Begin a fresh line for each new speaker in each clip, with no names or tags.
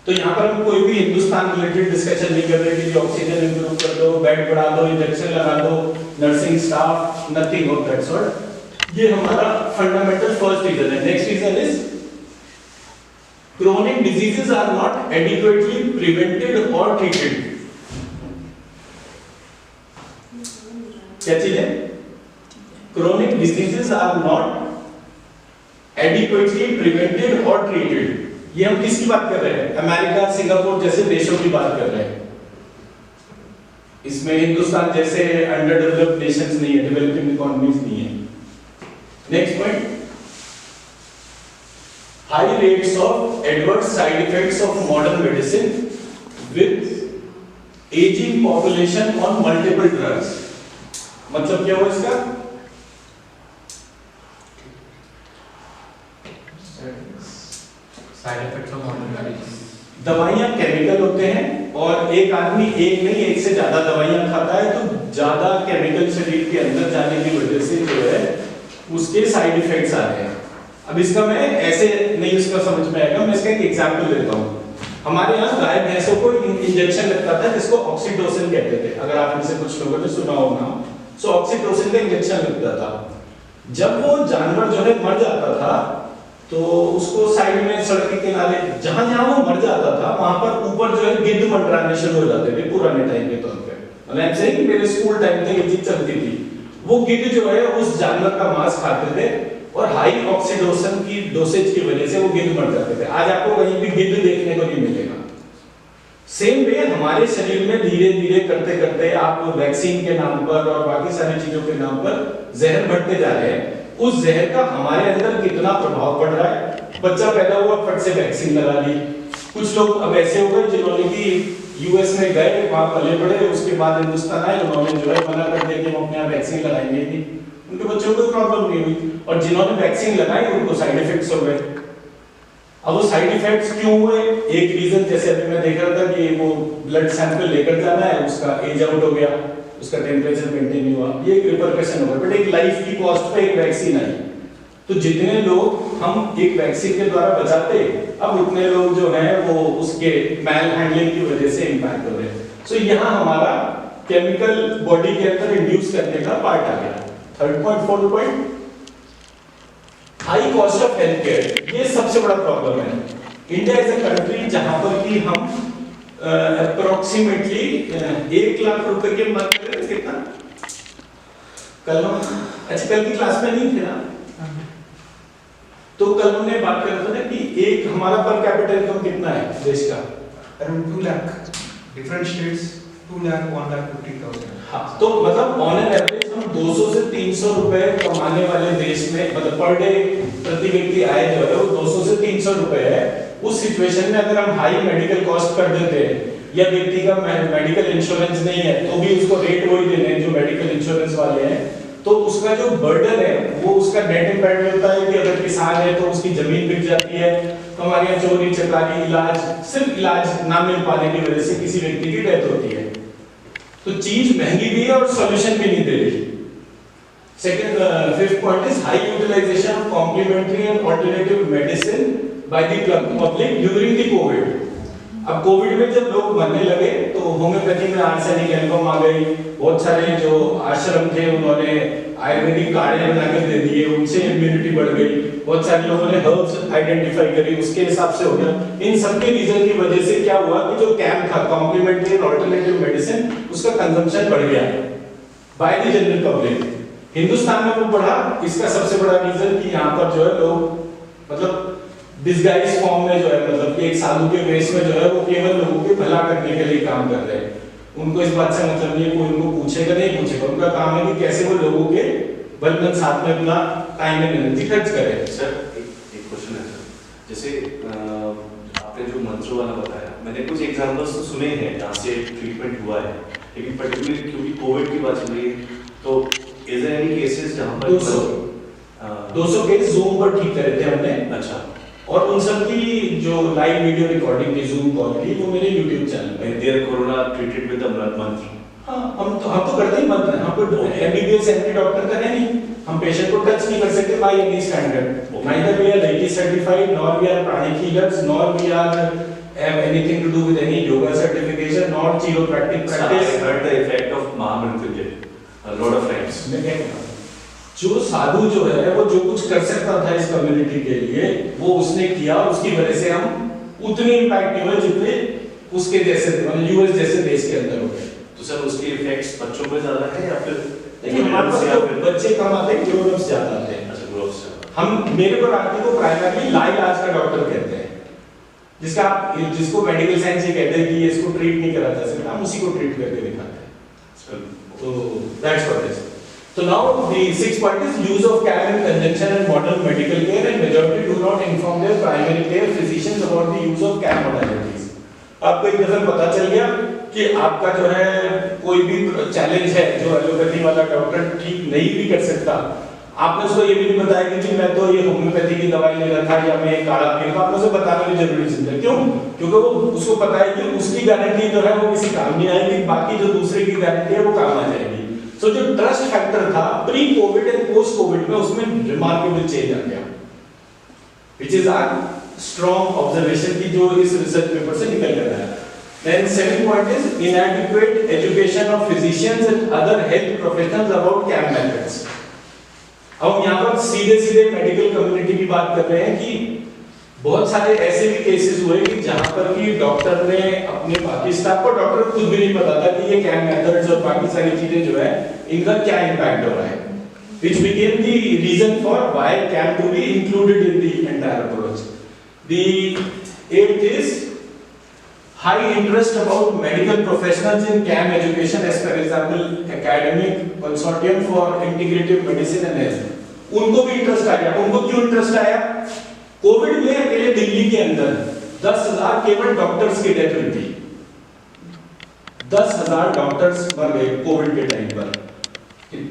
तो यहाँ पर हम कोई भी हिंदुस्तान रिलेटेड डिस्कशन नहीं कर रहे कि ऑक्सीजन इंप्रूव कर दो, बेड बढ़ा दो, इंजेक्शन लगा दो, nursing staff, nothing of that sort. ये हमारा फंडामेंटल फर्स्ट रीजन है। Next reason is chronic diseases are not adequately prevented or treated। क्या चीज है? Chronic diseases are not adequately prevented or treated। ये हम किसकी बात कर रहे हैं? अमेरिका, सिंगापुर जैसे देशों की बात कर रहे हैं। इसमें हिंदुस्तान जैसे अंडर डेवलप्ड नेशंस नहीं है, डेवलपिंग इकोनॉमीज नहीं है। Next point, high rates of adverse side effects of modern medicine with aging population on multiple drugs। मतलब क्या हुआ इसका?
Side effects of modern medicine.
दवाइयां केमिकल होते हैं और एक आदमी एक नहीं एक से ज्यादा दवाइयां खाता है तो ज्यादा केमिकल शरीर के अंदर जाने की वजह से जो है उसके साइड इफेक्ट्स आ रहे हैं। अब इसका मैं ऐसे नहीं उसका समझ में आएगा, मैं इसका एक एग्जांपल देता हूँ। हमारे यहाँ गाय भैंसों को इंजेक्शन लगता था जिसको ऑक्सीटोसिन कहते थे, अगर आप में से कुछ लोगों ने सुना होगा। सो ऑक्सीटोसिन का इंजेक्शन लगता था। जब वो जानवर जो है मर जाता था तो उसको साइड में सड़क के किनारे जहां जहां वो मर जाता था वहां पर ऊपर जो है गिद्ध मंडराने शुरू हो जाते थे पुराने टाइम के तौर पे। मतलब ऐसे ही मेरे स्कूल टाइम पे ये चीज चलती थी। वो गिद्ध जो है उस जानवर का मांस खाते थे और हाई ऑक्सीटोसिन की डोसेज की वजह से वो गिद्ध मर जाते थे। आज आपको कहीं भी गिद्ध देखने को नहीं मिलेगा। सेम वे हमारे शरीर में धीरे धीरे करते करते आप वैक्सीन के नाम पर और बाकी सारी चीजों के नाम पर जहर बढ़ते जा रहे हैं। उस जहर का हमारे अंदर कितना प्रभाव पड़ रहा है? बच्चा पैदा हुआ फट से वैक्सीन लगा ली। कुछ लोग अब ऐसे हो गए जिन्होंने कि यूएस में गए, वहां पले पड़े, उसके बाद हिंदुस्तान आए, उन्होंने जो है मना कर दिया कि हम अपने यहाँ वैक्सीन लगाएंगे नहीं। उनके बच्चों को कोई प्रॉब्लम नहीं हुई और जिन्होंने वैक्सीन लगाई उनको साइड इफेक्ट्स हो गए। अब वो साइड इफेक्ट्स क्यों हुए? एक रीजन जैसे अभी मैं देख रहा था कि वो ब्लड सैंपल लेकर जाना है, उसका एज आउट हो गया, उसका टेम्परेचर मेंटेन नहीं हुआ, ये एक रिपरकशन हो गया। बट एक लाइफ की कॉस्ट पे एक वैक्सीन आई तो जितने लोग हम एक वैक्सीन के द्वारा बचाते अब उतने लोग जो हैं वो उसके मैल हैंडलिंग की वजह से इंपैक्ट हो रहे हैं। सो यहाँ हमारा केमिकल बॉडी के अंदर इंड्यूस करने का पार्ट आ गया। Third point, fourth point, high cost of health care. ये सबसे बड़ा प्रॉब्लम है। इंडिया इज अ कंट्री जहां पर कि हम अप्रोक्सीमेटली 1 लाख रुपए की बात कर रहे थे। कितना कल हम अच्छा कल की क्लास में नहीं थे ना, तो कल हमने बात कर रहे थे ना कि एक हमारा पर कैपिटा इनकम कितना है देश का?
Around 2 lakh. Different states 2 lakh 1,50,000।
हाँ, तो मतलब ऑन एन एवरेज हम 200 से 300 रुपए कमाने वाले देश में मतलब पर डे प्रति व्यक्ति आय जो है वो 200 से 300 रुपए है। उस सिचुएशन में अगर हम हाई मेडिकल कॉस्ट कर देते हैं या व्यक्ति का मेडिकल इंश्योरेंस नहीं है तो भी उसको रेट वही देने हैं जो मेडिकल इंश्योरेंस वाले हैं, तो उसका जो बर्डन है वो उसका नेट इंपैक्ट होता है कि अगर किसान है तो उसकी जमीन बिक जाती है, तो हमारे यहाँ चोरी चकारी इलाज सिर्फ इलाज ना मिल पाने की वजह से किसी व्यक्ति की डेथ होती है। तो चीज महंगी भी है और सॉल्यूशन भी नहीं दे रही। Second, fifth point is high utilisation of complementary and alternative medicine by the public during the COVID. अब कोविड में जब लोग मरने लगे तो होम्योपैथी में आर्सेनिक एल्बम आ गई, बहुत सारे जो आश्रम थे उन्होंने आयुर्वेदिक काढ़े बनाकर दे दिए, उनसे इम्यूनिटी बढ़ गई, बहुत सारे लोगों ने हर्ब्स आइडेंटिफाई करी, उसके हिसाब से हो गया। इन सब के रीजन की वजह से क्या हुआ कि जो कैंप था कॉम्प्लीमेंट्री एंड अल्टरनेटिव मेडिसिन उसका कंजम्पशन बढ़ गया by the general public. Hindustan में वो बढ़ा, इसका सबसे बड़ा रीजन कि यहाँ पर जो है लोग मतलब डिस्गाइज फॉर्म में जो है मतलब कि एक साधु के वेश में जो है वो केवल लोगों के भला करने के लिए काम कर रहे हैं। उनको इस बात से मतलब नहीं, कोई उनको पूछेगा नहीं पूछेगा, उनका काम है कि कैसे वो लोगों के बलबन साथ में अपना टाइम एंड एनर्जी खर्च करें।
सर एक क्वेश्चन है सर, जैसे आपने जो मंत्रों वाला बताया, मैंने कुछ एग्जांपल्स तो सुने हैं जहाँ से ट्रीटमेंट हुआ है, लेकिन पर्टिकुलरली क्योंकि कोविड की बात चल रही है तो इज देयर एनी केसेस जहाँ पर
200 केस जूम पर ठीक करे थे हमने।
अच्छा,
और उन सब की जो लाइव वीडियो रिकॉर्डिंग थी जूम कॉल की वो मेरे YouTube चैनल पे।
There corona treated with a mantra.
हाँ, हम तो करते ही मंत्र, हम तो एमबीबीएस एमडी डॉक्टर का है नहीं, हम पेशेंट को टच नहीं कर सकते by any standard. Neither we are reiki certified nor we are pranic healers nor we are have anything to do with any yoga certification, not chiropractic
I
practice.
heard the effect of Mahamrityunjay a lot of times.
मैं क्या कह रहा हूं? जो साधु जो है वो जो कुछ कर सकता था इस कम्युनिटी के लिए वो उसने किया, उसकी वजह से हम उतने इम्पैक्ट नहीं हुए जितने उसके जैसे मतलब यूएस जैसे देश के अंदर हो गए।
तो सर उसके इफेक्ट्स बच्चों पे ज्यादा है या फिर
देखिए हमारे पास तो बच्चे कम आते हैं, ग्रोअप्स ज्यादा आते हैं।
अच्छा ग्रोथ से
हम मेरे को राखी को प्राइमरली लाइलाज का डॉक्टर कहते हैं, जिसका आप जिसको मेडिकल साइंस ये कहते हैं कि ये इसको ट्रीट नहीं करा जा सकता, हम उसी को ट्रीट करके दिखाते हैं। तो that's what is. So now the sixth point is use of CAM in conjunction and modern medical care, and majority do not inform their primary care physicians about the use of CAM modalities. आपको एक दफा पता चल गया कि आपका जो है कोई भी चैलेंज है जो एलोपैथी वाला डॉक्टर ठीक नहीं भी कर सकता, आपने उसको ये भी नहीं बताया कि जी मैं तो ये होम्योपैथी की दवाई ले रहा था या मैं काढ़ा पी रहा था, आपने उसे बताना भी जरूरी समझा। क्यों? क्योंकि वो उसको पता है कि उसकी गारंटी जो है वो किसी काम नहीं आएगी, बाकी जो दूसरे की गारंटी है वो काम आ जाएगी। So, जो ट्रस्ट फैक्टर था pre Covid and post Covid में उसमें रिमार्केबल चेंज आ गया, which is our strong observation की जो इस रिसर्च पेपर से निकल कर आया। Then second point is inadequate education of physicians and other health professionals about CAM methods. अब हम यहाँ पर सीधे मेडिकल कम्युनिटी की बात कर रहे हैं कि बहुत सारे ऐसे भी केसेस हुए कि जहां पर कि डॉक्टर ने अपने बाकी स्टाफ को, डॉक्टर को खुद भी नहीं पता था कि ये कैम मेथड्स और बाकी सारी चीजें जो है इनका क्या इम्पैक्ट हो रहा है, which became the reason for why CAM to be included in the entire approach. The eighth is high interest about medical professionals in CAM education, as per example Academic Consortium for Integrative Medicine and Health. उनको भी interest आ गया। उनको क्यों interest आया? Covid में अकेले दिल्ली के अंदर 10,000 केवल डॉक्टर्स की डेथ हुई थी। 10,000 डॉक्टर्स मर गए कोविड के टाइम पर।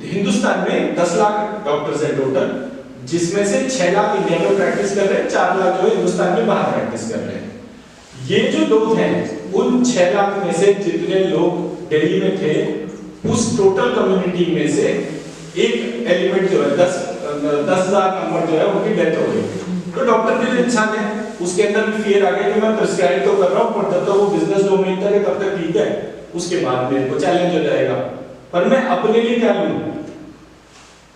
हिंदुस्तान में 10 लाख डॉक्टर्स है टोटल, जिसमें से 6 लाख इंडिया में प्रैक्टिस कर रहे हैं, 4 लाख जो है हिंदुस्तान में बाहर प्रैक्टिस कर रहे हैं। ये जो लोग हैं उन 6 लाख में से जितने लोग दिल्ली में थे, उस टोटल कम्युनिटी में से एक एलिमेंट जो है 10,000 नंबर जो है उनकी डेथ हो गई। तो डॉक्टर भी इंसान है, उसके अंदर भी फियर आ गया कि मैं प्रिस्क्राइब तो कर रहा हूँ पर जब तक वो बिजनेस डोमेन तक है तब तक ठीक है, उसके बाद मेरे को चैलेंज हो जाएगा, पर मैं अपने लिए क्या लूं?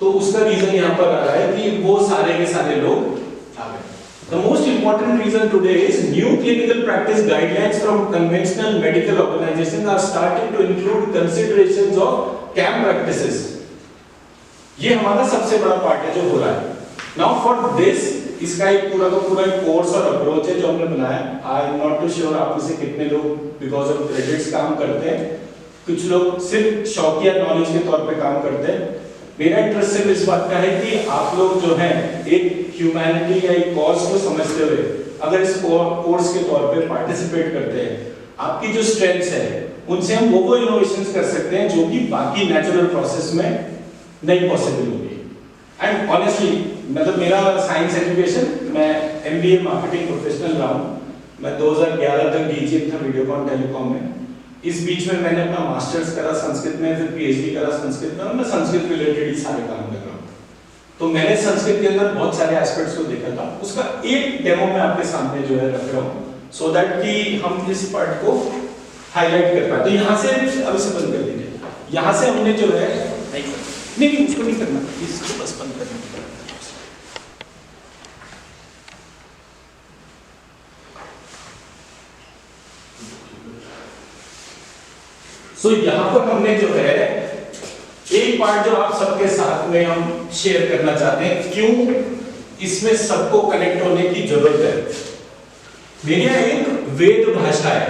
तो उसका रीजन यहाँ पर आ रहा है कि वो सारे के सारे लोग आ गए। The most important reason today is new clinical practice guidelines from conventional medical organizations are starting to include considerations of CAM practices. ये हमारा सबसे बड़ा पार्ट है जो हो रहा है। Now for this, इसका एक पूरा का पूरा एक कोर्स और अप्रोच है जो हमने बनाया। I am not too sure आप में से कितने लोग बिकॉज ऑफ क्रेडिट्स काम करते हैं, कुछ लोग सिर्फ शौकिया नॉलेज के तौर पे काम करते हैं। मेरा इंटरेस्ट सिर्फ इस बात का है कि आप लोग जो हैं एक ह्यूमैनिटी या एक कॉज को समझते हुए अगर इस कोर्स के तौर पे पार्टिसिपेट करते हैं, आपकी जो स्ट्रेंथ्स है उनसे हम वो इनोवेशंस कर सकते हैं जो कि बाकी नेचुरल प्रोसेस में नहीं पॉसिबल होगी। एंड ऑनेस्टली मतलब मेरा साइंस एजुकेशन, मैं एमबीए मार्केटिंग प्रोफेशनल रहा हूँ, मैं 2011 तक डीजीएम था वीडियोकॉन टेलीकॉम में। इस बीच में मैंने अपना मास्टर्स करा संस्कृत में, फिर पीएचडी करा संस्कृत में, और मैं संस्कृत रिलेटेड ही सारे काम कर रहा हूँ। तो मैंने संस्कृत के अंदर बहुत सारे एस्पेक्ट्स को देखा था, उसका एक डेमो मैं आपके सामने जो है रख रहा हूँ सो दैट कि हम इस पार्ट को हाईलाइट कर पाए। तो यहाँ से अब इसे बंद कर दीजिए। यहाँ से हमने जो है नहीं उसको नहीं करना, इसको बस बंद करना। सो यहाँ पर हमने जो है एक पार्ट जो आप सबके साथ में हम शेयर करना चाहते हैं, क्यों इसमें सबको कनेक्ट होने की जरूरत है। मेरे यहाँ एक वेद भाषा है,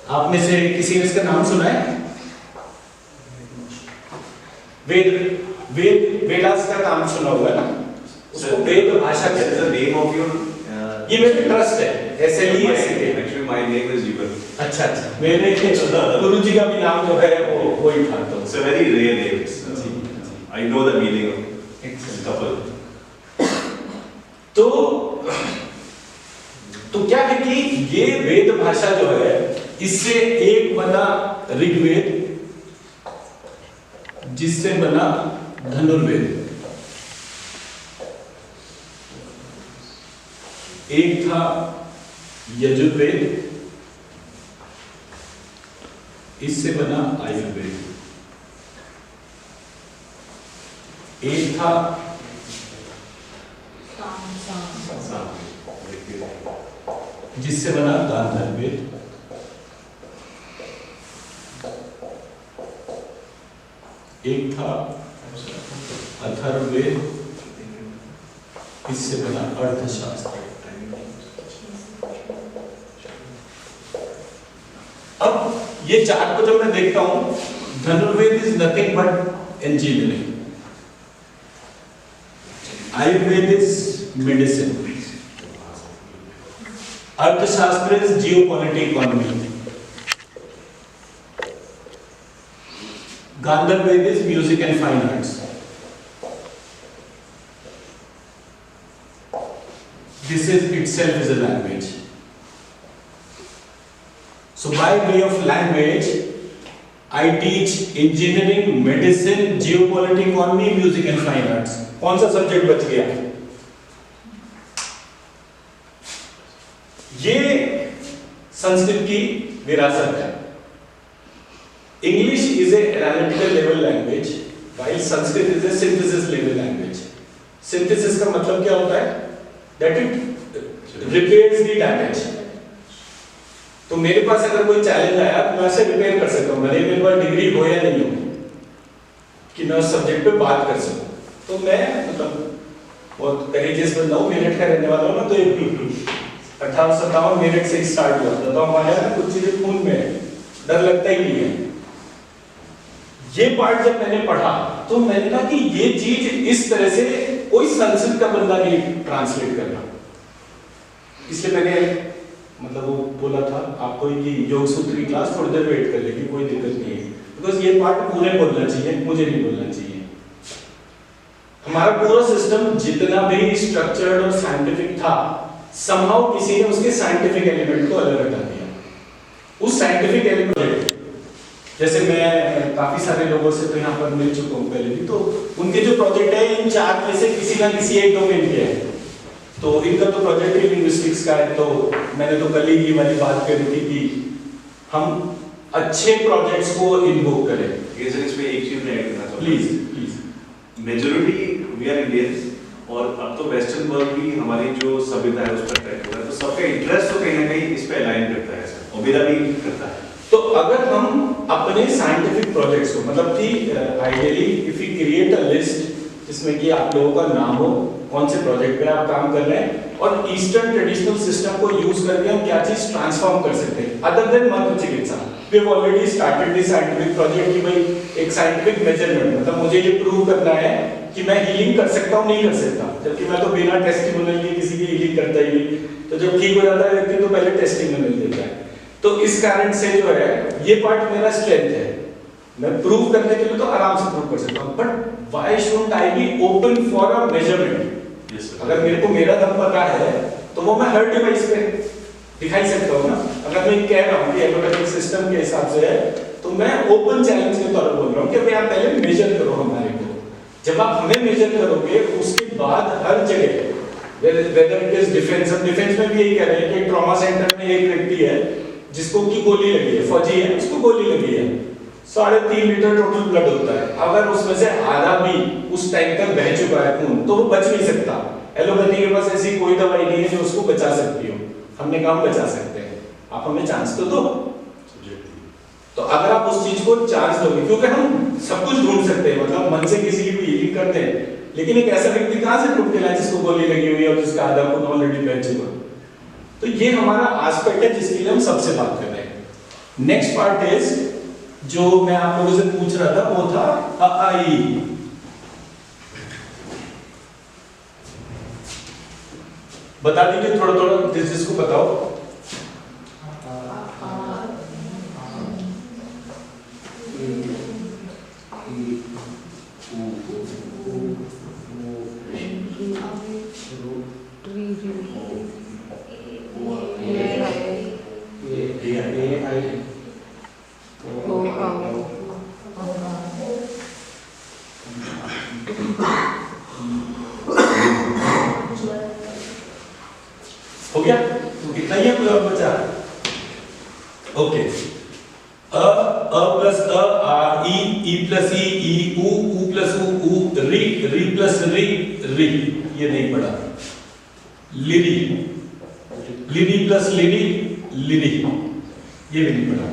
आप में से किसी ने इसका नाम सुना है? वेदास का नाम सुना हुआ है ना, उसको वेद भाषा कहते हैं।
नेम ऑफ योर,
ये मेरे ट्रस्ट है, ऐसे ही
एक्चुअली माय नेम इज जीवन।
अच्छा, मेरे गुरु जी का भी नाम जो है वो वही था। तो
it's a very rare name, I know the meaning of couple. तो क्या है कि ये वेद भाषा जो है इससे एक बना ऋग्वेद, जिससे बना धनुर्वेद। एक था
यजुर्वेद, इससे बना आयुर्वेद। एक था जिससे बना गांधारवेद। एक था अथर्ववेद, इससे बना अर्थशास्त्र। अब ये चार्ट को जब मैं देखता हूं, Dhanurveda is nothing but engineering, Ayurveda is medicine, Arthashastra is geopolitic economy, Gandharveda is music and fine arts, this is itself is a language. So by way of language, I teach engineering, medicine, geopolitical economy, music and fine arts. कौन सा subject बच गया? ये संस्कृत की विरासत है। English is a analytical level language, while Sanskrit is a synthesis level language. Synthesis का मतलब क्या होता है? That it repairs the damage. तो मेरे पास अगर कोई चैलेंज आया तो मैं उसे रिपेयर कर सकता हूँ, भले मेरे पास डिग्री हो या नहीं हो, कि मैं उस सब्जेक्ट पे बात कर सकूँ। तो मैं मतलब बहुत करेजियस बंदा हूँ, मेरठ का रहने वाला हूँ ना, तो 1857 मेरठ से ही स्टार्ट हुआ था। तो हमारे यहाँ कुछ चीजें खून में है, डर लगता ही नहीं है। ये पार्ट जब मैंने पढ़ा तो मैंने कहा कि ये चीज इस तरह से कोई संस्कृत का बंदा नहीं ट्रांसलेट करना, इसलिए मैंने मतलब वो बोला था आपको कि योग सूत्र की क्लास थोड़ी देर वेट कर लेगी, कोई दिक्कत नहीं है, बिकॉज ये पार्ट पूरे बोलना चाहिए, मुझे नहीं बोलना चाहिए। हमारा पूरा सिस्टम जितना भी स्ट्रक्चर्ड और साइंटिफिक था, समहाउ किसी ने उसके साइंटिफिक एलिमेंट को अलग हटा दिया। उस साइंटिफिक एलिमेंट, जैसे मैं काफी सारे लोगों से तो यहाँ पर मिल चुका हूँ पहले भी, तो उनके जो प्रोजेक्ट है इन चार में से किसी ना किसी एक डोमेन के है। तो इनका तो प्रोजेक्ट ही लिंग्विस्टिक्स का है, तो मैंने तो कल ही ये वाली बात करी थी कि हम अच्छे प्रोजेक्ट्स को इन्वोक करें।
ये सर इसमें एक चीज मैं ऐड करना चाहूँगा।
Please.
Majority we are Indians, और अब तो वेस्टर्न वर्ल्ड भी हमारी जो सभ्यता है उस पर ट्रैक हो रहा है, तो सबका इंटरेस्ट तो कहीं ना कहीं इस पे अलाइन करता है सर, और मेरा भी करता है।
तो अगर हम अपने साइंटिफिक प्रोजेक्ट्स को मतलब कि ideally if you create a list जिसमें कि आप लोगों का नाम हो, कौन से प्रोजेक्ट पे आप काम कर रहे हैं, और ईस्टर्न ट्रेडिशनल सिस्टम को यूज करके हम क्या चीज ट्रांसफॉर्म कर सकते हैं other than mantra chikitsa. We have already started the scientific project कि भाई एक साइंटिफिक मेजरमेंट, मतलब मुझे ये प्रूव करना है कि मैं हीलिंग कर सकता हूं नहीं कर सकता, जबकि मैं तो बिना टेस्टिमोनियल के किसी की हीलिंग करता ही नहीं। तो जब ठीक हो जाता है व्यक्ति तो पहले टेस्टिमोनियल देता है। तो इस कारण से जो है ये पार्ट मेरा स्ट्रेंथ है, मैं प्रूव करने के लिए तो आराम से प्रूव कर सकता हूं, but why should I be open for a measurement? अगर मेरे को मेरा दम पता है तो वो मैं हर डिवाइस पे दिखाई सकता हूं ना। अगर मैं कह रहा हूं कि एलोपैथिक सिस्टम के हिसाब से है, तो मैं ओपन चैलेंज के तौर पर बोल रहा हूं कि भाई आप पहले मेजर करो हमारे को। जब आप हमें मेजर करोगे उसके बाद हर जगह वेदर इट इज डिफेंस, हम डिफेंस में भी यही कह रहे हैं कि ट्रॉमा सेंटर में एक व्यक्ति है जिसको की गोली लगी है, फौजी है, उसको गोली लगी है, 3.5 लीटर टोटल ब्लड होता है, अगर उसमें से आधा भी उस टाइम तक बह चुका है खून तो वो बच नहीं सकता। एलोपैथी के पास ऐसी कोई दवाई नहीं है जो उसको बचा सकती हो, हमने कहा बचा सकते हैं, आप हमें चांस तो दो। तो अगर आप उस चीज को चांस दोगे, क्योंकि हम सब कुछ ढूंढ सकते हैं, मतलब मन से किसी की भी हीलिंग करते हैं, लेकिन एक ऐसा व्यक्ति कहां से ढूंढ के लाए जिसको गोली लगी हुई है और जिसका आधा खून ऑलरेडी बह चुका। तो ये हमारा एस्पेक्ट है जिसके लिए हम सबसे बात कर रहे हैं। नेक्स्ट पार्ट इज जो मैं आप लोगों से पूछ रहा था वो था अ-आ-इ। बता दीजिए थोड़ा थोड़ा जिसको बताओ। हो गया, तो इतना ही ओके, अ प्लस आ, ई प्लस ई ऊ प्लस ऊ, री प्लस री, ये नहीं पढ़ा। लिरी, लिरी प्लस लिरी, ये भी नहीं पढ़ा,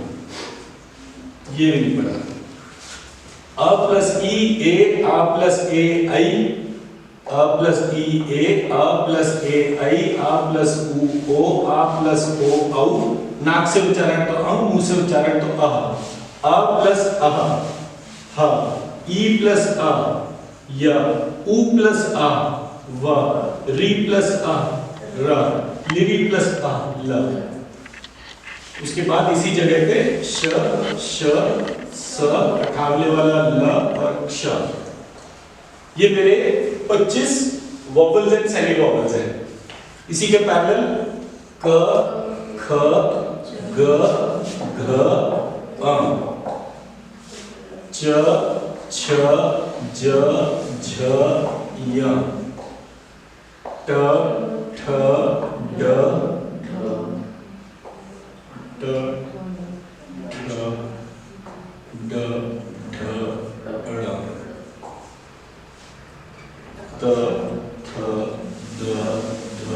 ये भी नहीं पढ़ा। अ प्लस ई ए, आ प्लस ए आई, अ प्लस ई ए, अ प्लस ए आई, आ प्लस ऊ ओ, आ प्लस ओ औ, नाक से उच्चारण तो अ, मुंह से उच्चारण तो अ प्लस अह, ह, ई प्लस अ, य, ऊ प्लस अ, व, री प्लस अ, र, लिरी प्लस अ, ल। उसके बाद इसी जगह पे श, स, अठावले वाला ल और क्ष। ये मेरे 25 वोवेल्स एंड सेमी वोवेल्स हैं। इसी के पैरेलल क, ख, ग, घ, च, छ, ज, झ, य, ट, ठ, ड, ट, ठ, ड, ढ, ड़, त, थ, द, ध,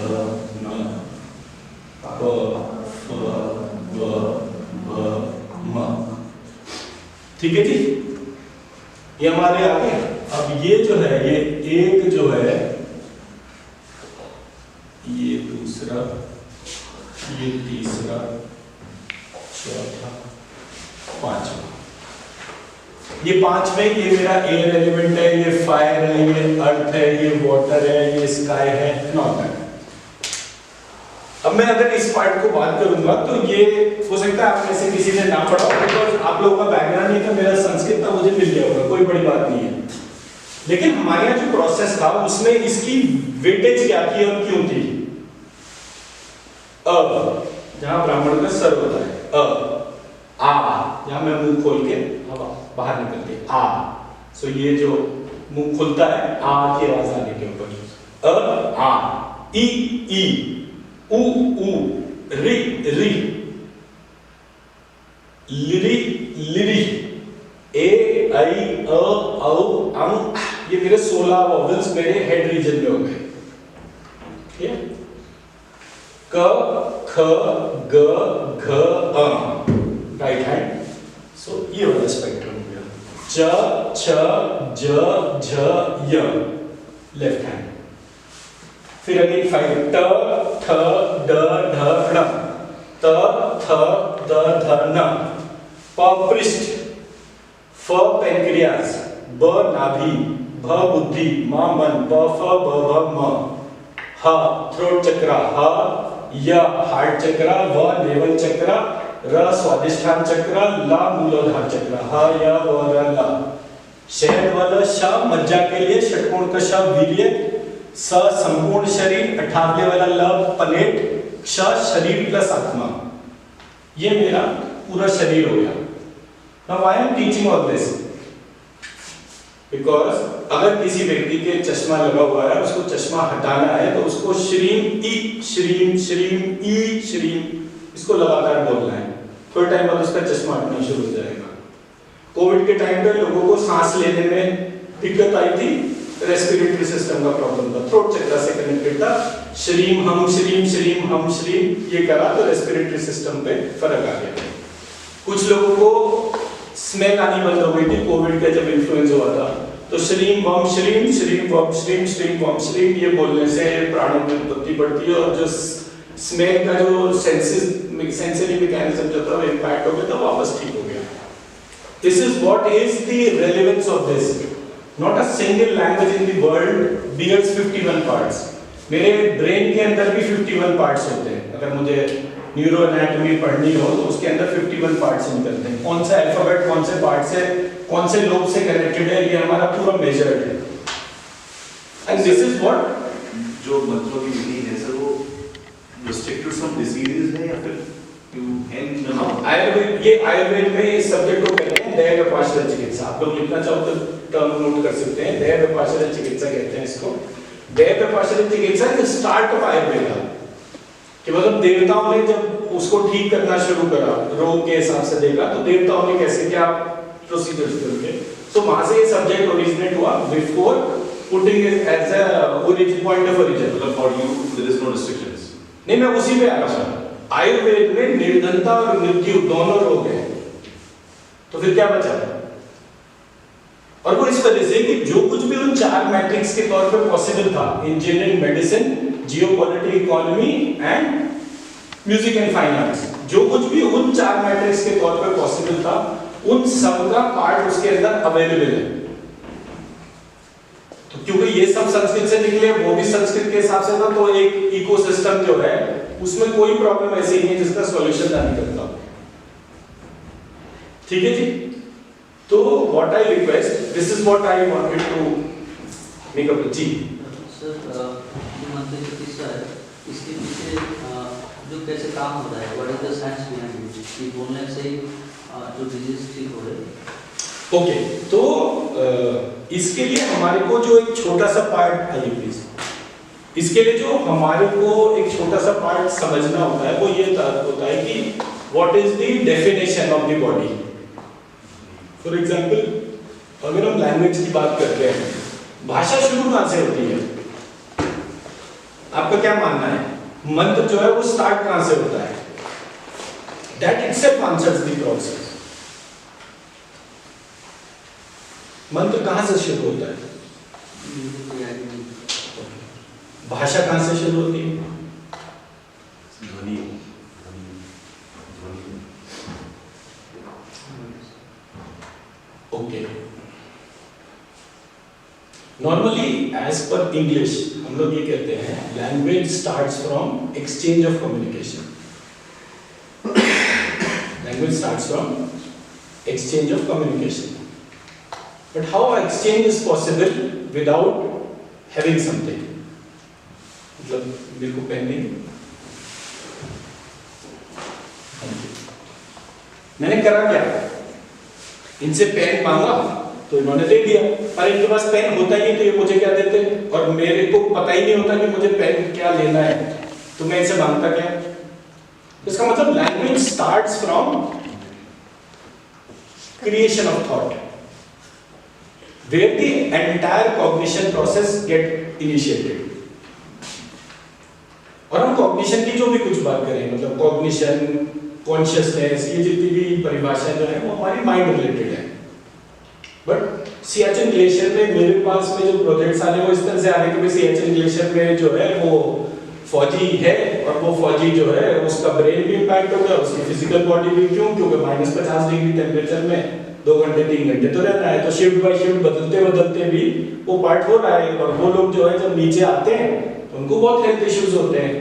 न, प, फ, ब, भ, म। ठीक है जी, ये हमारे आ गए। अब ये जो है, ये एक जो है, ये दूसरा, ये तीसरा, चौथा, पांचवा। ये पांच में ये मेरा एयर एलिमेंट है, ये फायर है, ये अर्थ है, ये वाटर है, ये स्काई है, नॉट दैट। अब मैं अगर इस पार्ट को बात करूंगा तो ये हो सकता है आप में से किसी ने ना पढ़ा हो, बिकॉज आप लोगों का बैकग्राउंड नहीं था, मेरा संस्कृत था, मुझे मिल गया होगा, कोई बड़ी बात नहीं है। लेकिन हमारे यहाँ जो प्रोसेस था उसमें इसकी वेटेज क्या थी और क्यों थी? अब जहां ब्राह्मण का सर होता है, आ, जहां मैं मुंह खोल के हवा बाहर निकलती है, आ, सो ये जो मुंह खुलता है आ की आवाज आने के ऊपर, आ, ई, ऊ, री, लिरी, ए, आई, अ, औ, अं, ये मेरे 16 वोवेल्स मेरे हेड रीजन में हो गए। ठीक है, क, ख, ग, घ, राइट हैंड, सो ये वाला स्पेक्ट्रम हो गया। च, छ, ज, झ, य, लेफ्ट हैंड। फिर अगेन 5, ट, ठ, ड, ढ, ण, त, थ, द, ध, न, प, पृष्ठ, फ, पैंक्रियास, ब, नाभि, भ, बुद्धि, म, मन, प, फ, ब, भ, म, ह, थ्रोट चक्र, ह, य, हार्ट चक्र, व, नेवल चक्र, र, स्वादिष्ठान चक्र, ल, मूलाधार चक्र, ह, य, व, र, ल, शहद वाला श, मज्जा के लिए, षटकोण का श, वीर्य, स, संपूर्ण शरीर, अठावले वाला ल, प्लेट, क्ष, शरीर प्लस आत्मा। ये मेरा पूरा शरीर हो गया। Now why I am teaching all this? Because अगर किसी व्यक्ति के चश्मा लगा हुआ है, उसको चश्मा हटाना है तो उसको श्रीम ई, श्रीम, श्रीम ई, श्रीम, इसको लगातार बोलना है। थोड़े टाइम बाद उसका चश्मा हटना शुरू हो जाएगा। कोविड के टाइम पे लोगों को सांस लेने में दिक्कत आई थी, रेस्पिरेटरी सिस्टम का प्रॉब्लम था, थ्रोट चक्र से कनेक्टेड था। श्रीम हम श्रीम, श्रीम हम श्रीम, ये करा तो रेस्पिरेटरी सिस्टम पे फर्क आ गया। कुछ लोगों को स्मेल आनी बंद हो गई थी कोविड का जब इन्फ्लुएंजा हुआ था, तो श्रीम वम श्रीम, श्रीम वम श्रीम, श्रीम वम श्रीम, ये बोलने से प्राणों में उत्पत्ति बढ़ती है और जो स्मेल का जो सेंसरी मैकेनिज्म जो था वो इम्पैक्ट हो गया था, वापस ठीक हो गया। This is what is the relevance of this. Not a single language in the world bears 51 parts. मेरे ब्रेन के अंदर भी 51 पार्ट्स होते हैं। अगर मुझे न्यूरो एनाटॉमी पढ़नी हो तो उसके अंदर 51 पार्ट्स निकलते हैं। कौन सा अल्फाबेट कौन से पार्ट से, कौन से लोब से कनेक्टेड है, ये हमारा पूरा मेजर्ड है। And this is what
जो मंत्रों की विधि है सर, वो restricted to some diseases है या फिर
आयुर्वेद, ये आयुर्वेद में इस सब्जेक्ट को कहते हैं दैव व्यापाश्रय चिकित्सा। आप लोग लिखना चाहो तो टर्म नोट कर सकते हैं, दैव व्यापाश्रय चिकित्सा कहते हैं इसको। दैव व्यापाश्रय चिकित्सा is the start of Ayurveda, कि मतलब देवताओं ने जब उसको ठीक करना शुरू करा, रोग के हिसाब से देखा, तो देवताओं ने कैसे क्या प्रोसीजर्स करके, तो वहां से ये सब्जेक्ट ओरिजिनेट हुआ before putting it as a origin point of origin.
मतलब for you there is no restrictions.
नहीं, मैं उसी पे आ रहा हूं। आयुर्वेद में निर्धनता और मृत्यु दोनों रोग हैं, तो फिर क्या बचा? और वो इस वजह से कि जो कुछ भी उन 4 मैट्रिक्स के तौर पे पॉसिबल था, engineering, medicine, geopolitics, economy and music and fine arts, जो कुछ भी उन 4 मैट्रिक्स के तौर पे पॉसिबल था, उन सब का पार्ट उसके अंदर अवेलेबल है। तो क्योंकि ये सब संस्कृत से निकले, वो भी संस्कृत के हिसाब से था, तो एक इकोसिस्टम जो है उसमें कोई प्रॉब्लम ऐसी नहीं है जिसका सॉल्यूशन ना निकलता। ठीक है जी। तो what I request, this is what I wanted to make up जी।
सर जो मंत्र का किस्सा है, इसके पीछे जो कैसे काम हो रहा है, what is the science behind it, कि बोलने से ही जो डिजीज ठीक हो रहे हैं।
ओके, तो इसके लिए हमारे को जो एक छोटा सा पार्ट, आइए प्लीज, इसके लिए जो हमारे को एक छोटा सा पार्ट समझना होता है वो ये होता है कि what is the definition of the body. For example, अगर हम लैंग्वेज की बात करते हैं, भाषा शुरू कहां से होती है? आपका क्या मानना है? मंत्र जो है वो स्टार्ट कहां से होता है? That itself answers the process. मंत्र कहां से शुरू होता है? भाषा कहां से शुरू होती है?
ध्वनि।
Okay, normally as per English हम लोग ये कहते हैं language starts from exchange of communication. Language starts from exchange of communication, but how exchange is possible without having something? मतलब मेरे को पेन नहीं, मैंने करा क्या? इनसे पेन मांगा तो इन्होंने दे दिया, पर इनके पास पेन होता ही नहीं, तो ये मुझे क्या देते? और मेरे को पता ही नहीं होता कि मुझे पेन क्या लेना है, तो मैं इनसे मांगता क्या? इसका मतलब language starts from creation of thought, where the entire cognition process get initiated. और हम कॉग्निशन की जो भी कुछ बात करें, मतलब कॉग्निशन, कॉन्शियसनेस, ये जितनी भी परिभाषा जो है वो हमारी माइंड रिलेटेड है। बट सियाचिन ग्लेशियर में मेरे पास में जो प्रोजेक्ट्स आ रहे हैं वो इस तरह से आ रहे हैं कि सियाचिन ग्लेशियर में जो है वो फौजी है, और वो फौजी जो है उसका ब्रेन भी इम्पैक्ट हो गया, उसकी फिजिकल बॉडी भी। क्यों? क्योंकि -50 डिग्री टेम्परेचर में 2 घंटे 3 घंटे तो रहना है, तो शिफ्ट बाय शिफ्ट बदलते बदलते भी वो पार्ट हो रहा है। और वो लोग जो है जब नीचे आते हैं तो उनको बहुत हेल्थ इश्यूज होते हैं।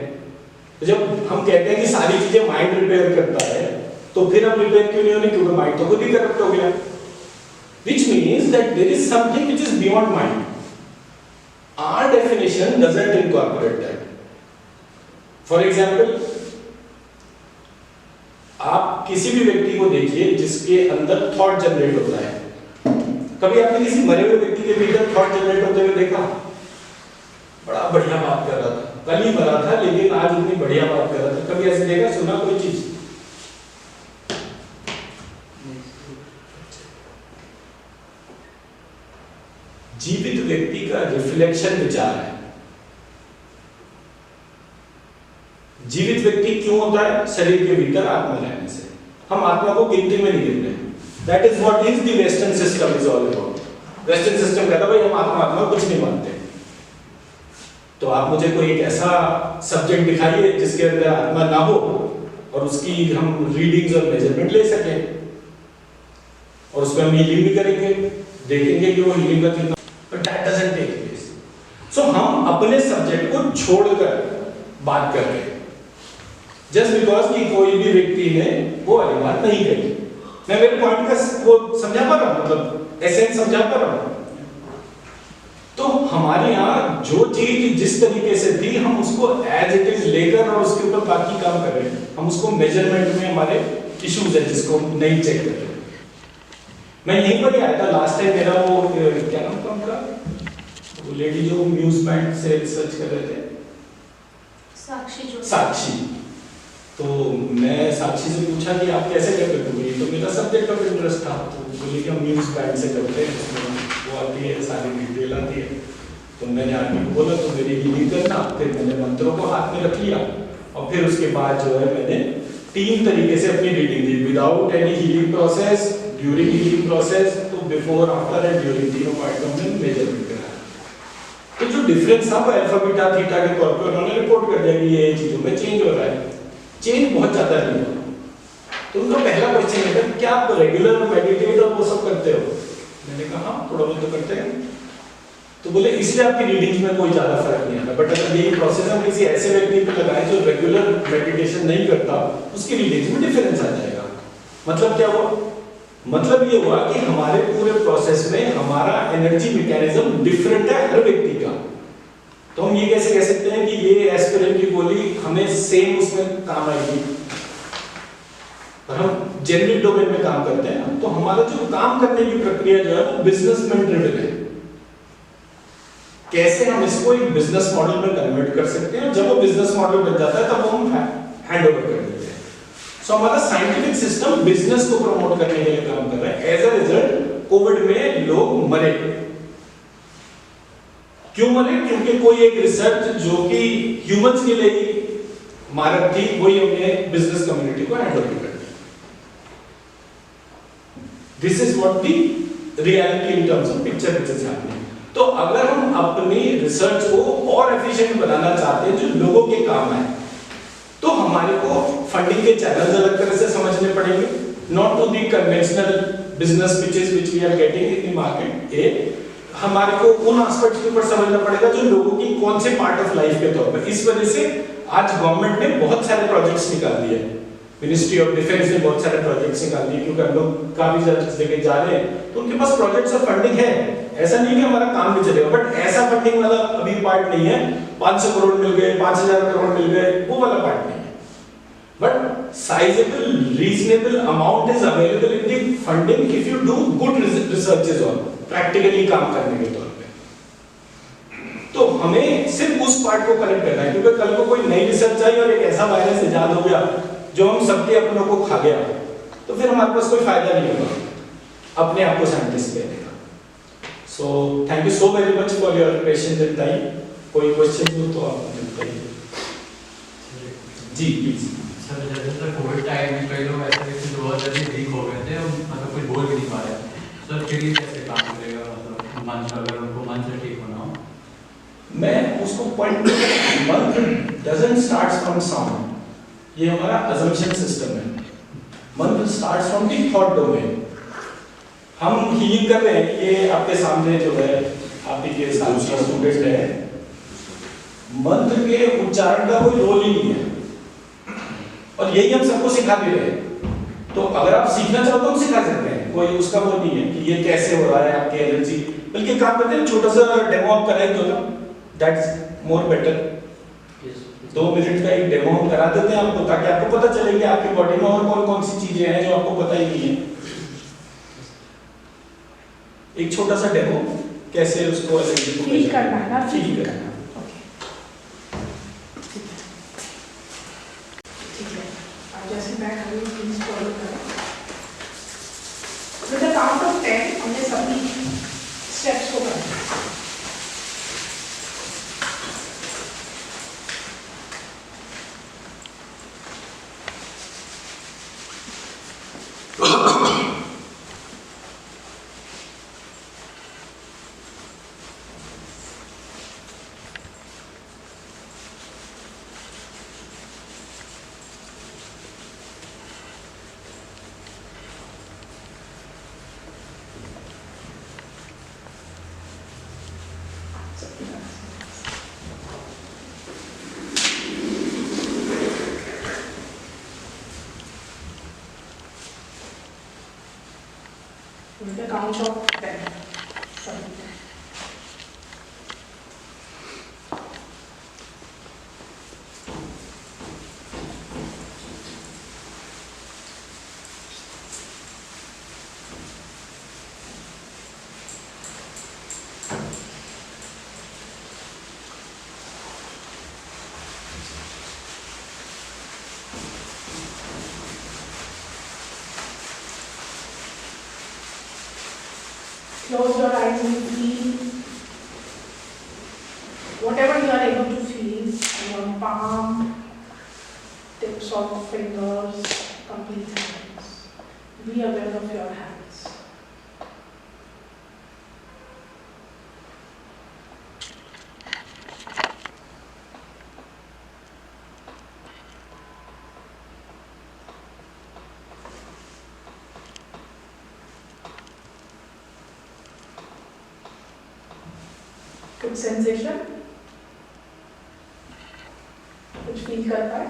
तो जब हम कहते हैं कि सारी चीजें माइंड रिपेयर करता है, तो फिर हम रिपेयर क्यों नहीं होने? क्योंकि माइंड तो खुद ही करप्ट हो गया। Which means that there is something which is beyond mind. Our definition doesn't incorporate that. For example, आप किसी भी व्यक्ति को देखिए जिसके अंदर थॉट जनरेट होता है। कभी आपने किसी मरे हुए व्यक्ति के भीतर थॉट जनरेट होते हुए देखा? बड़ा बढ़िया बात कर रहा था, कल ही मरा था लेकिन आज इतनी बढ़िया बात कर रहा था। कभी ऐसे देखा, सुना कोई चीज? जीवित व्यक्ति का रिफ्लेक्शन विचार है। जीवित व्यक्ति क्यों होता है? शरीर के भीतर आत्मा रहने से। हम आत्मा को गिनती में नहीं गिन रहे। That is what is the western system is all about. Western system कहता है भाई हम आत्मा कुछ नहीं मानते। तो आप मुझे कोई एक ऐसा सब्जेक्ट दिखाइए जिसके अंदर आत्मा ना हो और उसकी हम रीडिंग्स और मेजरमेंट ले सकें, और उसमें हम हीलिंग भी करेंगे, देखेंगे कि वो हीलिंग का कितना। But that doesn't take place. So हम अपने सब्जेक्ट को छोड़कर बात कर रहे हैं, just because कि कोई भी व्यक्ति ने वो वाली बात नहीं कही। मैं मेरे पॉइंट का वो समझा पा रहा हूँ, मतलब एसेंस समझा पा रहा हूँ। तो हमारे यहाँ जो चीज जिस तरीके से थी हम उसको एज इट इज लेकर और उसके ऊपर बाकी काम कर रहे हैं। हम उसको मेजरमेंट में हमारे इश्यूज है जिसको हम नहीं चेक कर रहे। मैं यहीं पर ही आया था लास्ट टाइम, मेरा वो क्या नाम था उनका, वो लेडी जो म्यूज बैंड से रिसर्च कर रहे थे, साक्षी। तो मैं साक्षी से पूछा कि आप कैसे करते हो, बोली तो मेरा सब्जेक्ट ऑफ इंटरेस्ट था, तो बोली कि हम न्यूज़ बैंड से करते हैं, उसमें वो आती है सारी डिटेल आती है। तो मैंने आदमी को बोला तो मेरी हीलिंग करना, फिर मैंने मंत्रों को हाथ में रख लिया और फिर उसके बाद जो है मैंने 3 तरीके से अपनी रीडिंग दी, without any healing process, during healing process, तो बिफोर, आफ्टर एंड ड्यूरिंग, तीनों पार्ट में हमने मेजरमेंट कराया। तो जो डिफरेंस था वो अल्फा बीटा थीटा के तौर पे उन्होंने रिपोर्ट कर दिया कि ये चीजों में चेंज हो रहा है, चेंज बहुत ज्यादा नहीं हुआ। तो उनका पहला क्वेश्चन है कि क्या आप रेगुलर मेडिटेट और वो सब करते हो? मैंने कहा हाँ थोड़ा बहुत तो करते हैं। तो बोले इसलिए आपकी रीडिंग्स में कोई ज्यादा फर्क नहीं आता, बट अगर यही प्रोसेस हम किसी ऐसे व्यक्ति पे लगाएं जो रेगुलर मेडिटेशन नहीं करता, उसकी रीडिंग्स में डिफरेंस आ जाएगा। मतलब क्या हुआ? मतलब ये हुआ कि हमारे पूरे प्रोसेस में हमारा एनर्जी मैकेनिज्म डिफरेंट है हर व्यक्ति का। तो हम ये कैसे कह सकते हैं कि ये एस्पिरिन की गोली हमें सेम उसमें काम आएगी, पर हम जेनरिक डोमेन में काम करते हैं, तो हमारा जो काम करने की प्रक्रिया जो है वो बिजनेसमैन ड्रिवन है। कैसे हम इसको एक बिजनेस मॉडल में कन्वर्ट कर सकते हैं, जब वो बिजनेस मॉडल बन जाता है तब वो हम हैंड ओवर कर देते हैं। सो हमारा साइंटिफिक सिस्टम बिजनेस को प्रमोट करने के लिए काम कर रहा है। एज अ रिजल्ट कोविड में लोग मरे। क्यों मरे? क्योंकि कोई एक रिसर्च जो कि ह्यूमंस के लिए मारक थी, वही हमने बिजनेस कम्युनिटी को हैंड ओवर कर दिया। This is what the reality in terms of picture which is happening. तो अगर हम अपनी रिसर्च को और एफिशिएंट बनाना चाहते हैं जो लोगों के काम है, तो हमारे को फंडिंग के चैनल्स अलग तरह से समझने पड़ेंगे, not to the conventional business pitches which we are getting in the market. हमारे को उन एस्पेक्ट्स के ऊपर समझना पड़ेगा जो लोगों की कौन से पार्ट ऑफ लाइफ के तौर पर। इस वजह से आज गवर्नमेंट ने बहुत सारे प्रोजेक्ट्स निकाल दिए, मिनिस्ट्री ऑफ डिफेंस ने बहुत सारे प्रोजेक्ट्स निकाल दिए, क्योंकि हम लोग काफी जगह जा रहे हैं तो उनके पास प्रोजेक्ट्स और फंडिंग है। ऐसा नहीं कि हमारा काम भी चलेगा, बट ऐसा फंडिंग वाला अभी पार्ट नहीं है। 500 करोड़ मिल गए, 5000 करोड़ मिल गए, वो वाला पार्ट नहीं है। But sizeable reasonable amount is available in the funding if you do good researches on practically काम करने के तौर पे। तो हमें सिर्फ उस पार्ट को कनेक्ट करना है, क्योंकि कल को कोई नई रिसर्च आई और एक ऐसा वायरस इजाद हो गया जो हम सबके अपनों को खा गया, तो फिर हमारे पास कोई फायदा नहीं होगा अपने आप को साइंटिस्ट कहने का। So thank you so very much for your patience and time. कोई क्वेश्चन हो तो आप मुझे बताइए। जी प्लीज।
सर जैसे कोविड टाइम में कई लोग ऐसे थे जो बहुत जल्दी वीक हो गए थे और मतलब कुछ बोल भी नहीं पा रहे थे, सर फिर ये कैसे काम करेगा? मतलब मंत्र, अगर उनको मंत्र ठीक होना हो,
मैं उसको पॉइंट मंत्र डजंट स्टार्ट फ्रॉम साउंड, ये हमारा अजम्पशन सिस्टम है। मंत्र starts from the thought domain. हम हीलिंग कर रहे हैं, ये आपके सामने जो है आप के साथ स्टूडेंट है, मंत्र के उच्चारण का कोई रोल ही नहीं है और यही हम सबको सिखा भी रहे हैं। तो अगर आप सीखना चाहो तो हम सिखा सकते हैं, कोई उसका वो नहीं है कि ये कैसे हो रहा है आपकी एनर्जी। बल्कि काम करते हैं छोटा सा डेमो आप कराएं तो दैट्स मोर बेटर। 2 मिनट का एक डेमो हम करा देते हैं आपको, ताकि आपको पता चले कि आपकी बॉडी में और कौन कौन सी चीजें हैं जो आपको पता ही नहीं है। एक छोटा सा डेमो कैसे उसको एनर्जी को
फील करना है ना,
फील
फील
करना।
ठीक है। अब जैसे मैं कर रही हूँ प्लीज फॉलो करें। विद द काउंट ऑफ 10 हमने सभी स्टेप्स को करना है। With the count of 10. Sorry. Close your eyes and feel whatever you are able to feel in your palm, tips of fingers, complete hands. Be aware of your hands. Good sensation. कुछ feel कर पाए?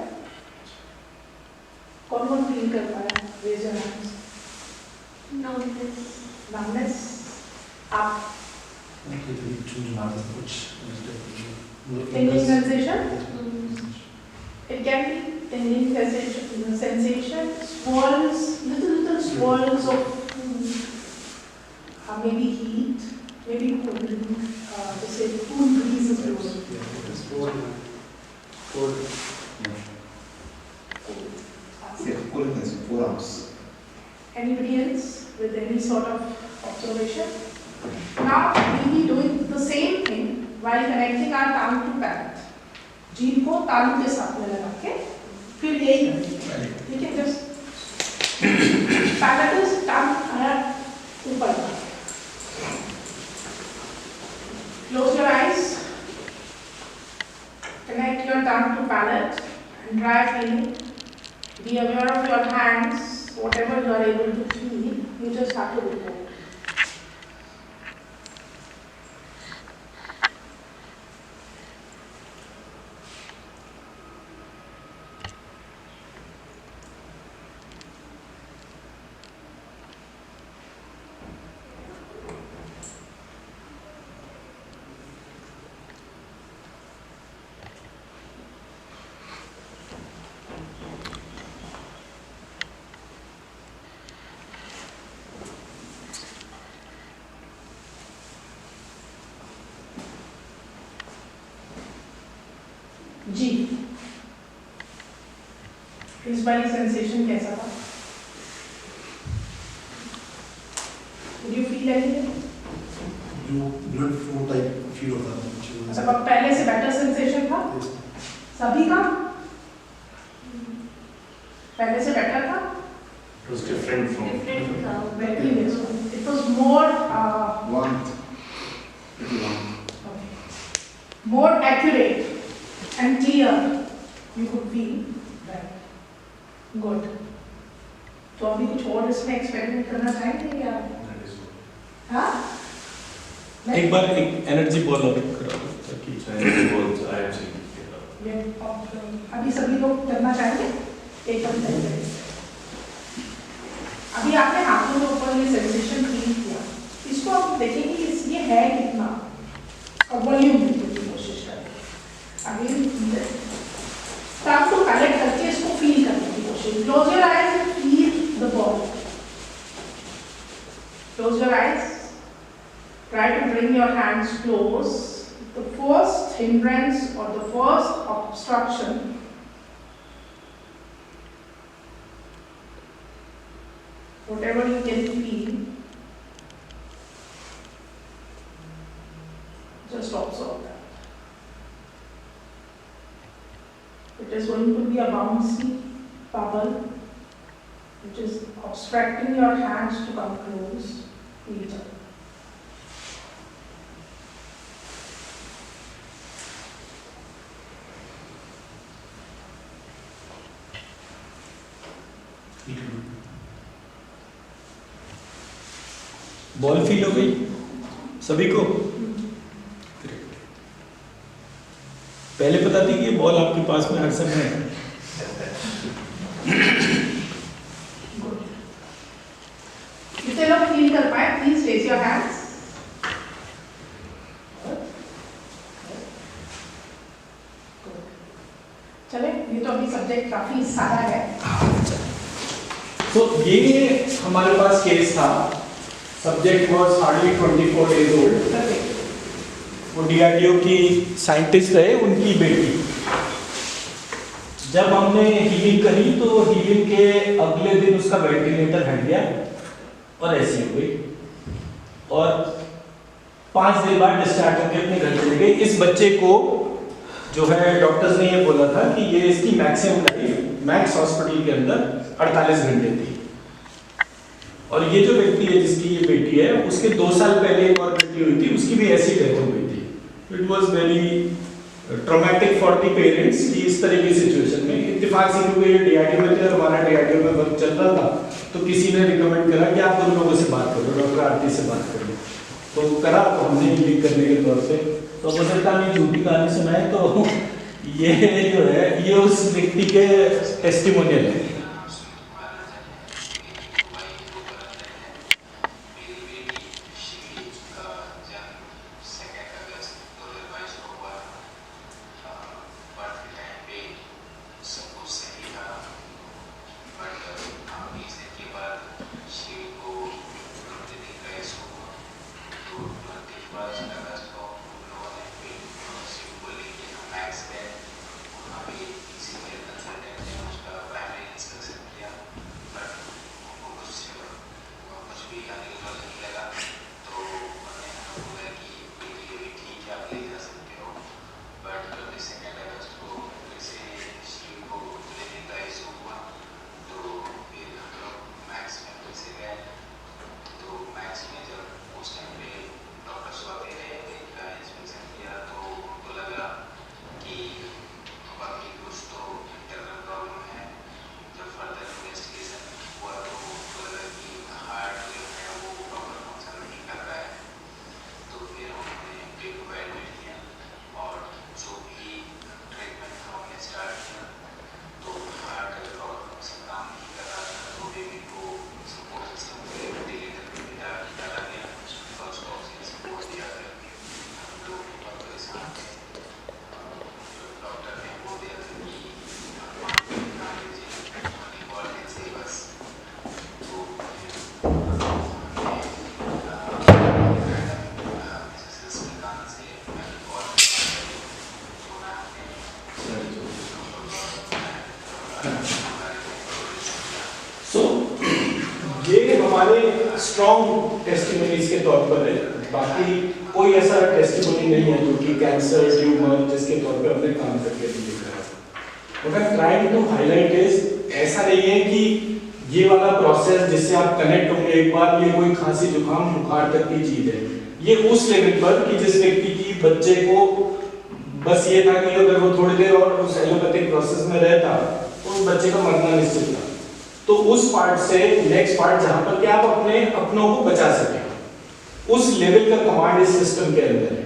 कौन feel कर पाए? Raise your hands. Numbness. आप tingling sensation. It can be tingling sensation, swirls, little swirls of maybe heat, maybe cold. Jैसे cool breeze is blowing.
Coolness, forearms.
Anybody else with any sort of observation? Now we'll be doing the same thing while connecting our tongue to palate. जीभ को तालू के साथ में लगा के फिर यही करेंगे. ठीक है, just palatus tongue ऊपर. Close your eyes. Connect your tongue to palate and try feeling. Be aware of your hands. Whatever you are able to feel, you just have to report. जी, इस बारी सेंसेशन कैसा था? Did you feel anything?
Blood flow type feel होता है.
मतलब अब पहले से बेटर सेंसेशन था? सभी का? पहले से बेटर था?
It was different from.
Very less. It was more
Warmth. Pretty warm.
more accurate and clear. You could feel right. Good. तो अभी कुछ और इसमें एक्सपेरिमेंट करना चाहेंगे क्या? हाँ?
एक बार एक एनर्जी बॉल और करा दो ताकि
अभी सभी लोग करना चाहेंगे? एकदम तैयार. अभी आपने हाथों के ऊपर ये सेंसेशन फील किया. इसको आप देखेंगे कि ये है कितना और वॉल्यूम देखने की कोशिश करें. अभी तो आपको कलेक्ट करके इसको फील करने की कोशिश. Close your eyes and feel the ball. Close your eyes. Try to bring your hands close. The first hindrance or the first obstruction whatever you can feel, just observe that. It is going to be a bouncy bubble which is obstructing your hands to come close to each other.
Ball feel हो गई सभी को? पहले पता थी कि ये ball आपके पास में हर समय है.
जितने लोग फील कर पाए प्लीज रेज योर हैंड्स. चले, ये तो अभी सब्जेक्ट काफी सारा है.
तो ये हमारे पास केस था. Subject was hardly 24 days old. वो DRDO की साइंटिस्ट रहे, उनकी बेटी. जब हमने हीलिंग करी तो हीलिंग के अगले दिन उसका वेंटिलेटर हट गया और ऐसी हो गई. और 5 दिन बाद डिस्चार्ज करके अपने घर चले गए। इस बच्चे को जो है डॉक्टर्स ने ये बोला था कि ये इसकी मैक्सिमम लाइफ मैक्स हॉस्पिटल के अंदर 48 घंटे थी। और ये जो व्यक्ति है जिसकी ये बेटी है, उसके 2 साल पहले एक और बेटी हुई थी, उसकी भी ऐसी डेथ हो गई थी। It was very traumatic for the parents कि इस तरह की सिचुएशन में इत्तेफाक से, क्योंकि ये डीआरडीओ में थे और हमारा डीआरडीओ में वर्क चल रहा था, तो किसी ने रिकमेंड करा कि आप उन लोगों से बात करो, डॉक्टर आरती से बात करो। तो करा, तो हमने लिंक करने के तौर पे तो हो सकता है झूठी कहानी सुनाए, तो ये जो है ये उस व्यक्ति के टेस्टिमोनियल है। स्ट्रॉन्ग टेस्टिमोनीज के तौर पर है। बाकी कोई ऐसा टेस्टिमोनी नहीं है जो कि कैंसर ट्यूमर जिसके तौर पे हमने काम करके दिखा है। What I am trying to highlight is, ऐसा नहीं है कि ये वाला प्रोसेस जिससे आप कनेक्ट होंगे एक बार, ये कोई खांसी जुकाम बुखार तक की चीज है। ये उस लेवल पर कि जिस व्यक्ति की बच्चे को बस ये था कि अगर वो थोड़ी देर और उस एलोपैथिक प्रोसेस में रहता तो उस बच्चे का मरना निश्चित था। तो उस पार्ट से नेक्स्ट पार्ट जहां पर कि आप अपने अपनों को बचा सकें, उस लेवल का कमांड इस सिस्टम के अंदर है।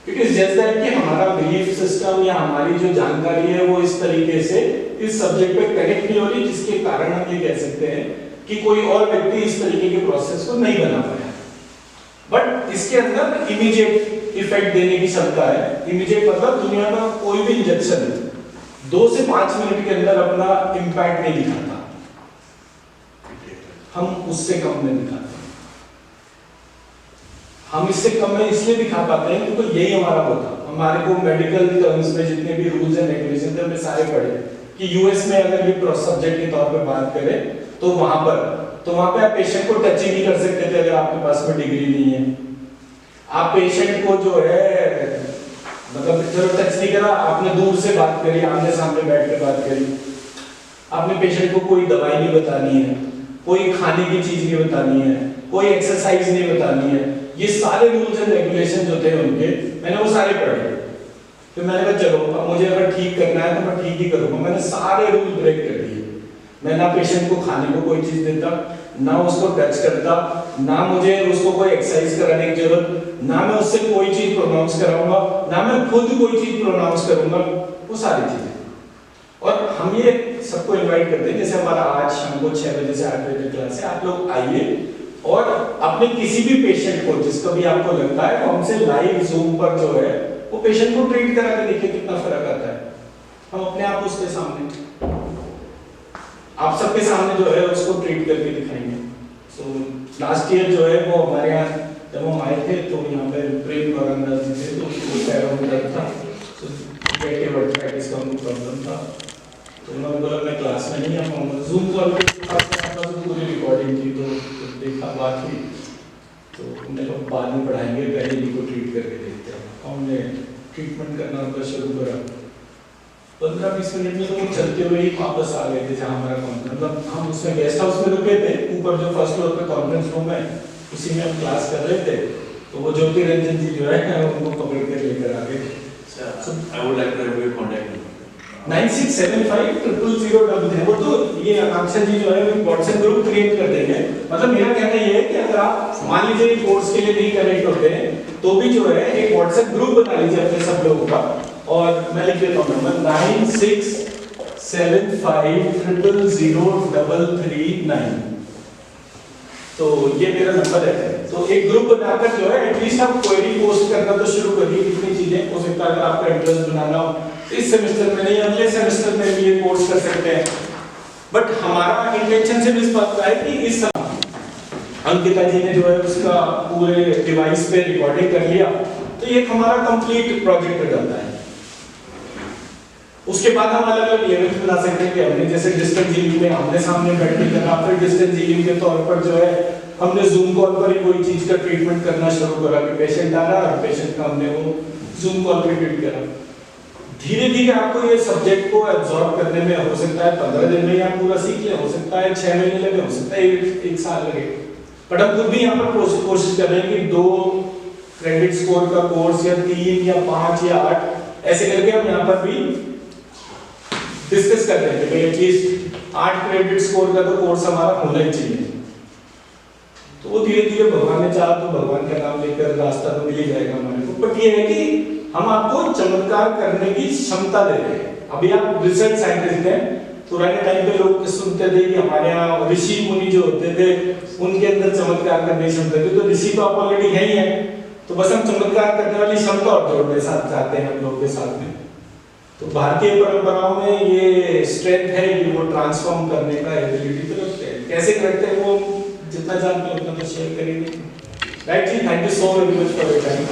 इट इज जस्ट दैट कि हमारा बिलीफ सिस्टम या हमारी जो जानकारी है वो इस तरीके से इस सब्जेक्ट पे कनेक्ट नहीं हो रही, जिसके कारण हम ये कह सकते हैं कि कोई और व्यक्ति इस तरीके के प्रोसेस को नहीं बना पाया। बट इसके अंदर इमीडिएट इफेक्ट देने की क्षमता है। इमीडिएट मतलब दुनिया में कोई भी इंजेक्शन 2 से 5 मिनट के अंदर अपना इंपैक्ट नहीं दिखाता, हम उससे कम में दिखाते हैं। हम इससे कम में इसलिए दिखा पाते हैं क्योंकि यही हमारा होता। हमारे को मेडिकल टर्म्स में जितने भी रूल्स एंड रेगुलेशन थे हमने सारे पढ़े कि यूएस में अगर ये सब्जेक्ट के तौर पे बात करें तो वहां पे आप पेशेंट को टच ही नहीं कर सकते थे अगर आपके पास में डिग्री नहीं है। आप पेशेंट को जो है मतलब चलो टच नहीं करा, आपने दूर से बात करी, आमने सामने बैठ के बात करी, आपने पेशेंट को कोई दवाई नहीं बतानी है, कोई खाने की चीज नहीं बतानी है, कोई एक्सरसाइज नहीं बतानी है। ये सारे रूल्स एंड रेगुलेशन जो थे उनके, मैंने वो सारे पढ़े। फिर मैंने कहा चलो अब मुझे अगर ठीक करना है तो मैं ठीक ही करूंगा। मैंने सारे रूल ब्रेक कर दिए। मैं ना पेशेंट को खाने को कोई चीज देता, ना उसको टच करता, ना मुझे उसको कोई एक्सरसाइज कराने की जरूरत, ना मैं उससे कोई चीज प्रोनाउंस कराऊंगा, ना मैं खुद कोई चीज प्रोनाउंस करूंगा, वो सारी चीजें। और हम ये सबको इनवाइट करते हैं, जैसे हमारा आज शाम को 6 बजे से 8 बजे क्लास है, आप लोग आइए और अपने किसी भी पेशेंट को जिसका भी आपको लगता है वो हमसे लाइव जूम पर जो है वो पेशेंट को ट्रीट करा के देखिए कितना फर्क आता है। हम अपने आप उसके सामने, आप सबके सामने जो है उसको ट्रीट करके दिखाएंगे। सो लास्ट ईयर जो है वो हमारे यहाँ जब हम आए थे तो यहाँ पे प्रेम गौरंदास जी थे, तो उनको पैरों में दर्द था, तो वर्टिकाइटिस का उनको प्रॉब्लम था, तो उन्होंने बोला मैं क्लास में नहीं आ पाऊंगा। जूम कॉल पे पूरी रिकॉर्डिंग थी, तो देखा बात हुई तो लोग बाद में पढ़ाएंगे, पहले इन्हीं को ट्रीट करके देखते हैं। हमने ट्रीटमेंट करना उनका शुरू करा, 15-20 मिनट में तो वो चलते हुए ही वापस आ गए थे जहाँ हमारा कॉन्फ्रेंस, मतलब हम उसमें गेस्ट हाउस में रुके थे, ऊपर जो फर्स्ट फ्लोर पे कॉन्फ्रेंस रूम है उसी में हम क्लास कर रहे थे, तो वो ज्योति रंजन जी जो है उनको पकड़ के लेकर आ गए।
I would like to have your contact number.
96750000 वो तो ये आकांक्षा जी जो है व्हाट्सएप ग्रुप क्रिएट कर देंगे। मतलब मेरा कहना ये है कि अगर आप मान लीजिए कोर्स के लिए नहीं कनेक्ट होते हैं तो भी जो है एक व्हाट्सएप ग्रुप बना लीजिए अपने सब लोगों का, और मैं लिख देता हूँ नंबर 9675000339। तो ये मेरा नंबर है। तो एक ग्रुप बनाकर जो है एटलीस्ट आप क्वेरी पोस्ट करना तो शुरू करिए, कितनी चीजें हो सकता है अगर आपका इंटरेस्ट बनाना हो इस सेमेस्टर में नहीं अगले सेमेस्टर में भी ये कोर्स कर सकते हैं। बट हमारा इंटेंशन से इस बात का है कि इस अंकिता जी ने जो है उसका पूरे डिवाइस पे रिकॉर्डिंग कर लिया, तो ये हमारा कंप्लीट प्रोजेक्ट हो जाता है। उसके बाद हम अलग अलग लेवल बना सकते हैं कि हमने जैसे डिस्टेंस हीलिंग में आमने सामने बैठ के करना, फिर डिस्टेंस हीलिंग के तौर पर जो है हमने जूम कॉल पर ही कोई चीज का ट्रीटमेंट करना शुरू करा कि पेशेंट आ रहा और पेशेंट का हमने वो जूम कॉल पे ट्रीट करा। धीरे धीरे आपको ये सब्जेक्ट को एब्जॉर्ब करने में हो सकता है 15 दिन में आप पूरा सीख लें, हो सकता है 6 महीने लगे, हो सकता है एक साल लगे। बट हम खुद भी यहाँ पर कोशिश कर रहे हैं कि 2 क्रेडिट स्कोर का कोर्स या 3 या 5 या 8 ऐसे करके हम यहाँ पर भी डिस्कस कर रहे हैं कि एटलीस्ट 8 क्रेडिट स्कोर का तो कोर्स हमारा होना ही चाहिए। तो वो धीरे धीरे भगवान ने चाहा तो भगवान का नाम लेकर रास्ता तो मिल ही जाएगा हमारे को। बट ये है कि हम आपको चमत्कार करने की क्षमता दे रहे हैं। अभी आप रिसर्च साइंटिस्ट हैं, पुराने टाइम पे लोग सुनते थे कि हमारे यहाँ ऋषि मुनि जो होते थे उनके अंदर चमत्कार करने की क्षमता थी, तो ऋषि तो आप ऑलरेडी है ही है, तो बस हम चमत्कार करने वाली क्षमता और जोड़ने साथ चाहते हैं हम लोग के साथ में। तो भारतीय परंपराओं में ये स्ट्रेंथ है कि वो ट्रांसफॉर्म करने का एबिलिटी तो रखते हैं। कैसे करते हैं वो जितना जानते हैं उतना तो शेयर करेंगे। राइट जी, thank you so very much for your time.